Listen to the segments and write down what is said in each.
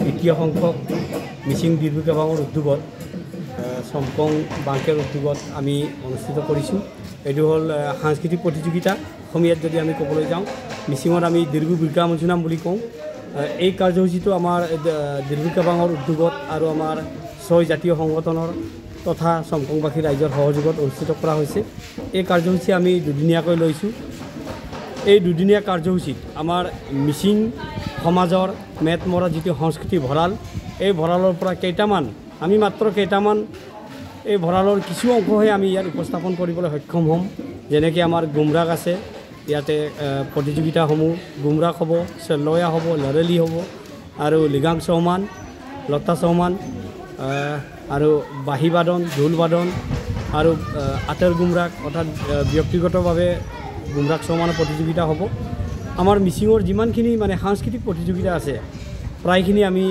দ্বিতীয় সংখ্যক মিচিং দীৰ্ঘিকাভাঙৰ উদ্যোগত চম্পং বাংকেৰ উদ্যোগত আমি অনুষ্ঠিত কৰিছোঁ। এইটো হ'ল সাংস্কৃতিক প্ৰতিযোগিতা। অসমীয়াত যদি আমি ক'বলৈ যাওঁ, মিচিঙত আমি দীৰ্ঘ বিৰ্কা মঞ্চুনাম বুলি কওঁ। এই কাৰ্যসূচীটো আমাৰ দীৰ্ঘিকাভাঙৰ উদ্যোগত আৰু আমাৰ 6 জাতীয় সংগঠনৰ তথা চম্পংবাসী ৰাইজৰ সহযোগত অনুষ্ঠিত কৰা হৈছে। এই কাৰ্যসূচী আমি দুদিনীয়াকৈ লৈছোঁ। এই দুদিনীয়া কাৰ্যসূচীত আমাৰ মিচিং সমাজৰ মেট মৰা যিটো সংস্কৃতি ভঁৰাল, এই ভঁৰালৰ পৰা আমি মাত্ৰ কেইটামান এই ভঁৰালৰ কিছু অংশহে আমি ইয়াত উপস্থাপন কৰিবলৈ সক্ষম হ'ম। যেনেকৈ আমাৰ গুমৰাগ আছে, ইয়াতে প্ৰতিযোগিতাসমূহ গুমৰাগ হ'ব, চেলয়া হ'ব, লৰেলি হ'ব, আৰু লিগাং চৌমান, লতা চৌমান, আৰু বাঁহী বাদন, ঢোল বাদন, আৰু আতেৰ গুমৰাগ অৰ্থাৎ ব্যক্তিগতভাৱে গুমৰাগ চৌমানৰ প্ৰতিযোগিতা হ'ব। আমাৰ মিচিঙৰ যিমানখিনি সাংস্কৃতিক প্ৰতিযোগিতা আছে প্ৰায়খিনি আমি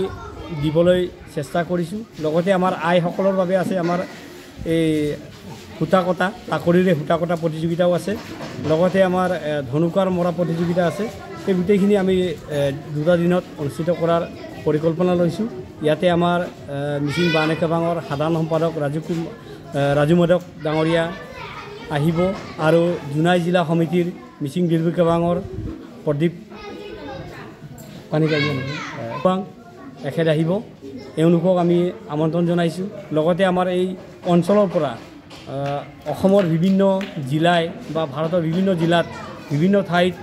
দিবলৈ চেষ্টা কৰিছোঁ। লগতে আমাৰ আইসকলৰ বাবে আছে আমাৰ এই সূতা কটা, তাকৰিৰে সূতা কটা প্ৰতিযোগিতাও আছে। লগতে আমাৰ ধনুকাৰ মৰা প্ৰতিযোগিতা আছে। এই গোটেইখিনি আমি 2টা দিনত অনুষ্ঠিত কৰাৰ পৰিকল্পনা লৈছোঁ। ইয়াতে আমাৰ মিচিং বানেকাভাঙৰ সাধাৰণ সম্পাদক ৰাজু মাধৱ ডাঙৰীয়া আহিব, আৰু জোনাই জিলা সমিতিৰ মিচিং দীৰ্ঘিকাভাঙৰ প্ৰদীপ এখেত আহিব। এওঁলোকক আমি আমন্ত্ৰণ জনাইছোঁ। লগতে আমাৰ এই অঞ্চলৰ পৰা অসমৰ বিভিন্ন জিলাই বা ভাৰতৰ বিভিন্ন জিলাত বিভিন্ন ঠাইত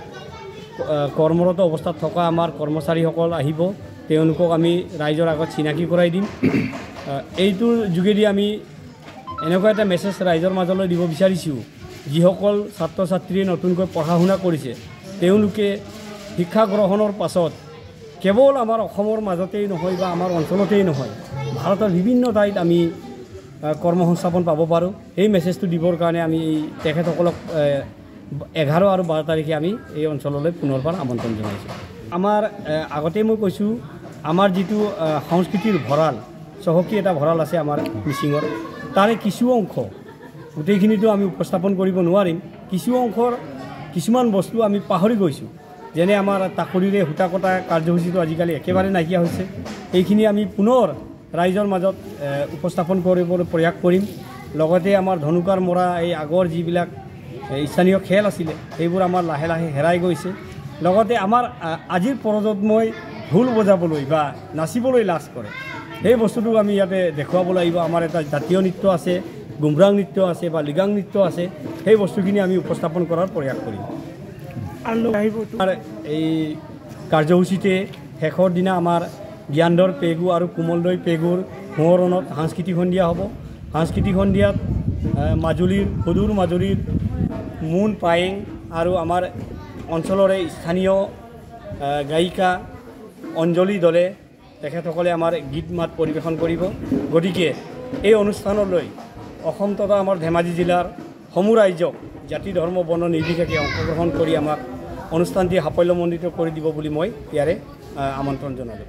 কৰ্মৰত অৱস্থাত থকা আমাৰ কৰ্মচাৰীসকল আহিব। তেওঁলোকক আমি ৰাইজৰ আগত চিনাকি কৰাই দিম। এইটোৰ যোগেদি আমি এনেকুৱা এটা মেছেজ ৰাইজৰ মাজলৈ দিব বিচাৰিছোঁ, যিসকল ছাত্ৰ ছাত্ৰীয়ে নতুনকৈ পঢ়া শুনা কৰিছে তেওঁলোকে শিক্ষা গ্ৰহণৰ পাছত কেৱল আমাৰ অসমৰ মাজতেই নহয় বা আমাৰ অঞ্চলতেই নহয়, ভাৰতৰ বিভিন্ন ঠাইত আমি কৰ্মসংস্থাপন পাব পাৰোঁ। এই মেছেজটো দিবৰ কাৰণে আমি তেখেতসকলক 11 আৰু 12 তাৰিখে আমি এই অঞ্চললৈ পুনৰবাৰ আমন্ত্ৰণ জনাইছোঁ। আমাৰ আগতেই মই কৈছোঁ, আমাৰ যিটো সংস্কৃতিৰ ভঁৰাল, চহকী এটা ভঁৰাল আছে আমাৰ মিচিঙৰ, তাৰে কিছু অংশ, গোটেইখিনিতো আমি উপস্থাপন কৰিব নোৱাৰিম, কিছু অংশৰ কিছুমান বস্তু আমি পাহৰি গৈছোঁ। যেনে আমাৰ তাকৰিৰে সূতা কটা কাৰ্যসূচীটো আজিকালি একেবাৰে নাইকিয়া হৈছে। এইখিনি আমি পুনৰ ৰাইজৰ মাজত উপস্থাপন কৰিবলৈ প্ৰয়াস কৰিম। লগতে আমাৰ ধনুকাৰ মৰা এই আগৰ যিবিলাক স্থানীয় খেল আছিলে সেইবোৰ আমাৰ লাহে লাহে হেৰাই গৈছে। লগতে আমাৰ আজিৰ প্ৰজন্মই ঢোল বজাবলৈ বা নাচিবলৈ লাজ কৰে, সেই বস্তুটো আমি ইয়াতে দেখুৱাব লাগিব। আমাৰ এটা জাতীয় নৃত্য আছে, গুমৰাং নৃত্য আছে বা লিগাং নৃত্য আছে, সেই বস্তুখিনি আমি উপস্থাপন কৰাৰ প্ৰয়াস কৰিম। এই কাৰ্যসূচীতে শেষৰ দিনা আমাৰ জ্ঞানধৰ পেগু আৰু কোমলদৈ পেগুৰ সোঁৱৰণত সাংস্কৃতিক সন্ধিয়া হ'ব। সাংস্কৃতিক সন্ধিয়াত সুদূৰ মাজুলীৰ মুন পায়েং আৰু আমাৰ অঞ্চলৰে স্থানীয় গায়িকা অঞ্জলি দলে তেখেতসকলে আমাৰ গীত মাত পৰিৱেশন কৰিব। গতিকে এই অনুষ্ঠানলৈ অসম তথা আমাৰ ধেমাজি জিলাৰ সমূহ ৰাইজক জাতি ধৰ্ম বৰ্ণ নিৰ্বিশেষে অংশগ্ৰহণ কৰি আমাক অনুষ্ঠানটি সাফল্যমণ্ডিত কৰি দিব বুলি মই ইয়াৰে আমন্ত্ৰণ জনালোঁ।